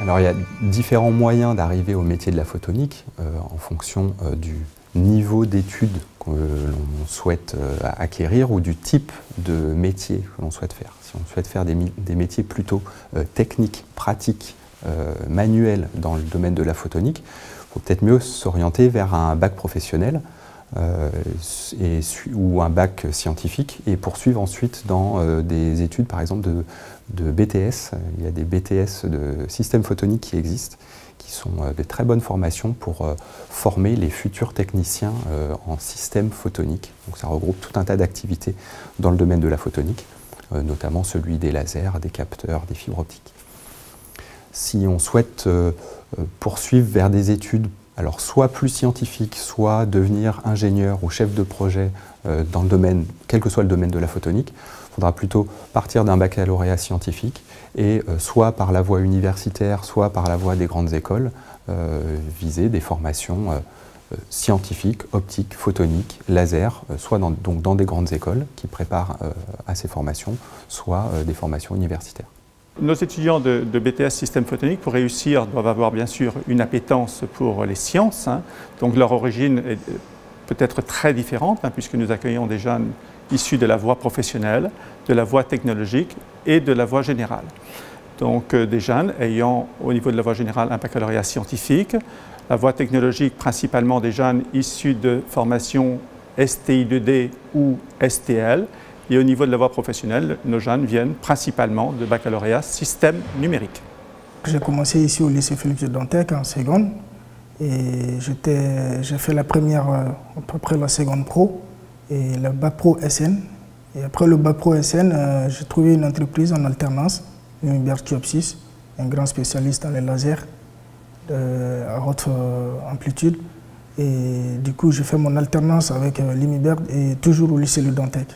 Alors il y a différents moyens d'arriver au métier de la photonique en fonction du niveau d'études que l'on souhaite acquérir ou du type de métier que l'on souhaite faire. Si on souhaite faire des métiers plutôt techniques, pratiques, manuels dans le domaine de la photonique, il faut peut-être mieux s'orienter vers un bac professionnel ou un bac scientifique et poursuivre ensuite dans des études par exemple de BTS. Il y a des BTS de système photonique qui existent, qui sont de très bonnes formations pour former les futurs techniciens en système photonique. Donc ça regroupe tout un tas d'activités dans le domaine de la photonique, notamment celui des lasers, des capteurs, des fibres optiques. Si on souhaite poursuivre vers des études alors soit plus scientifiques, soit devenir ingénieur ou chef de projet dans le domaine, quel que soit le domaine de la photonique, il faudra plutôt partir d'un baccalauréat scientifique et soit par la voie universitaire, soit par la voie des grandes écoles, viser des formations scientifiques, optiques, photoniques, laser, soit donc dans des grandes écoles qui préparent à ces formations, soit des formations universitaires. Nos étudiants de BTS système photonique, pour réussir, doivent avoir bien sûr une appétence pour les sciences. Donc leur origine est peut-être très différente, puisque nous accueillons des jeunes issus de la voie professionnelle, de la voie technologique et de la voie générale. Donc des jeunes ayant au niveau de la voie générale un baccalauréat scientifique, la voie technologique principalement des jeunes issus de formations STI2D ou STL. Et au niveau de la voie professionnelle, nos jeunes viennent principalement de baccalauréat système numérique. J'ai commencé ici au lycée Félix de Dantec en seconde et j'ai fait la première, à peu près la seconde pro et le bac pro SN. Et après le bac pro SN, j'ai trouvé une entreprise en alternance, Lumibert Qiopsys, un grand spécialiste dans les lasers à haute amplitude. Et du coup, j'ai fait mon alternance avec Lumibert et toujours au lycée de Dantec.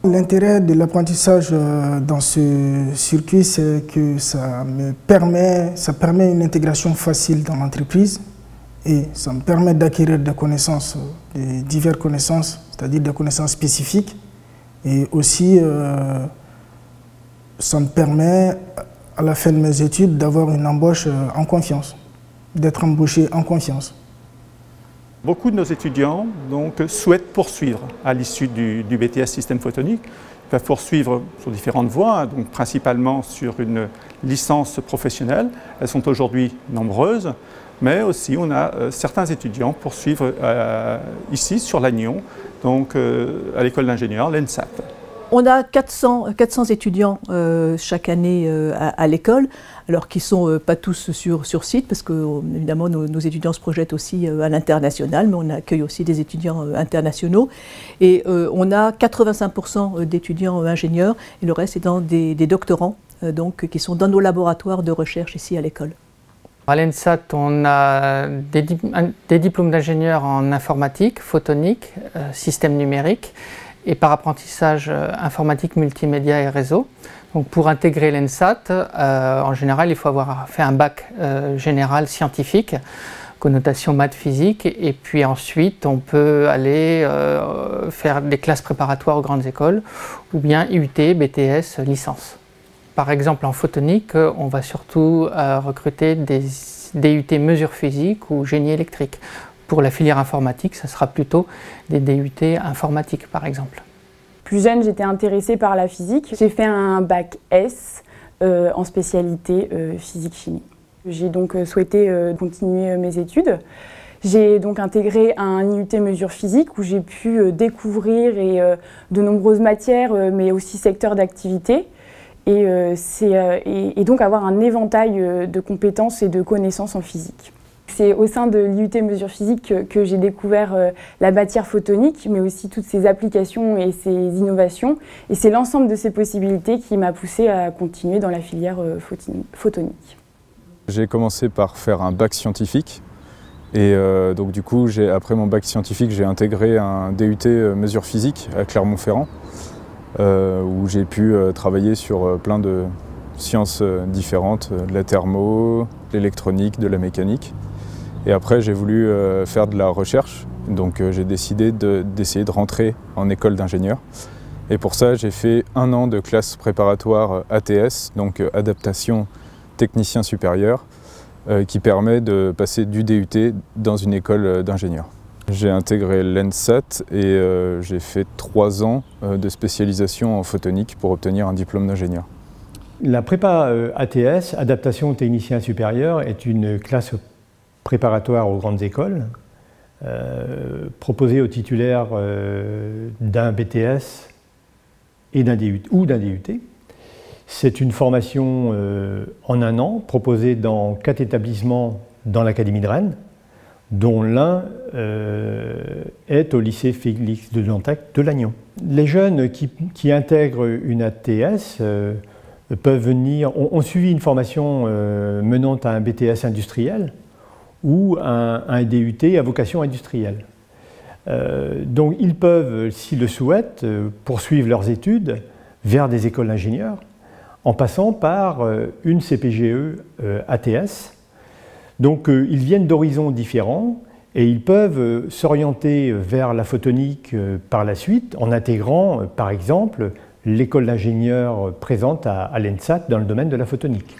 L'intérêt de l'apprentissage dans ce circuit, c'est que ça permet une intégration facile dans l'entreprise et ça me permet d'acquérir des connaissances, des diverses connaissances, c'est-à-dire des connaissances spécifiques. Et aussi, ça me permet, à la fin de mes études, d'avoir une embauche en confiance, d'être embauché en confiance. Beaucoup de nos étudiants donc, souhaitent poursuivre à l'issue du BTS système photonique. Ils peuvent poursuivre sur différentes voies, donc principalement sur une licence professionnelle. Elles sont aujourd'hui nombreuses, mais aussi on a certains étudiants poursuivre ici sur Lannion, donc à l'école d'ingénieurs, l'ENSAT. On a 400 étudiants chaque année à l'école, alors qui ne sont pas tous sur site, parce que évidemment nos étudiants se projettent aussi à l'international, mais on accueille aussi des étudiants internationaux. Et on a 85% d'étudiants ingénieurs, et le reste est dans des doctorants, donc, qui sont dans nos laboratoires de recherche ici à l'école. À l'ENSAT, on a des diplômes d'ingénieurs en informatique, photonique, système numérique, et par apprentissage informatique, multimédia et réseau. Donc pour intégrer l'ENSAT, en général, il faut avoir fait un bac général scientifique, connotation maths physique, et puis ensuite on peut aller faire des classes préparatoires aux grandes écoles, ou bien IUT, BTS, licence. Par exemple en photonique, on va surtout recruter des DUT mesure physique ou génie électrique. Pour la filière informatique, ça sera plutôt des DUT informatique, par exemple. Plus jeune, j'étais intéressée par la physique. J'ai fait un bac S en spécialité physique-chimie. J'ai donc souhaité continuer mes études. J'ai donc intégré un IUT mesure physique où j'ai pu découvrir de nombreuses matières, mais aussi secteurs d'activité. Et donc avoir un éventail de compétences et de connaissances en physique. C'est au sein de l'IUT mesure physique que j'ai découvert la matière photonique, mais aussi toutes ses applications et ses innovations. Et c'est l'ensemble de ces possibilités qui m'a poussée à continuer dans la filière photonique. J'ai commencé par faire un bac scientifique. Et donc du coup, après mon bac scientifique, j'ai intégré un DUT mesure physique à Clermont-Ferrand, où j'ai pu travailler sur plein de sciences différentes, de la thermo, de l'électronique, de la mécanique. Et après, j'ai voulu faire de la recherche, donc j'ai décidé d'essayer de rentrer en école d'ingénieur. Et pour ça, j'ai fait 1 an de classe préparatoire ATS, donc adaptation technicien supérieur, qui permet de passer du DUT dans une école d'ingénieur. J'ai intégré l'ENSAT et j'ai fait 3 ans de spécialisation en photonique pour obtenir un diplôme d'ingénieur. La prépa ATS, adaptation technicien supérieur, est une classe préparatoire aux grandes écoles, proposée aux titulaires d'un BTS et d'un DUT, ou d'un DUT. C'est une formation en 1 an, proposée dans 4 établissements dans l'Académie de Rennes, dont l'un est au lycée Félix de Dantec de Lannion. Les jeunes qui intègrent une ATS peuvent venir, ont suivi une formation menant à un BTS industriel ou un DUT à vocation industrielle. Donc ils peuvent, s'ils le souhaitent, poursuivre leurs études vers des écoles d'ingénieurs en passant par une CPGE ATS. Donc ils viennent d'horizons différents et ils peuvent s'orienter vers la photonique par la suite en intégrant par exemple l'école d'ingénieurs présente à l'ENSAT dans le domaine de la photonique.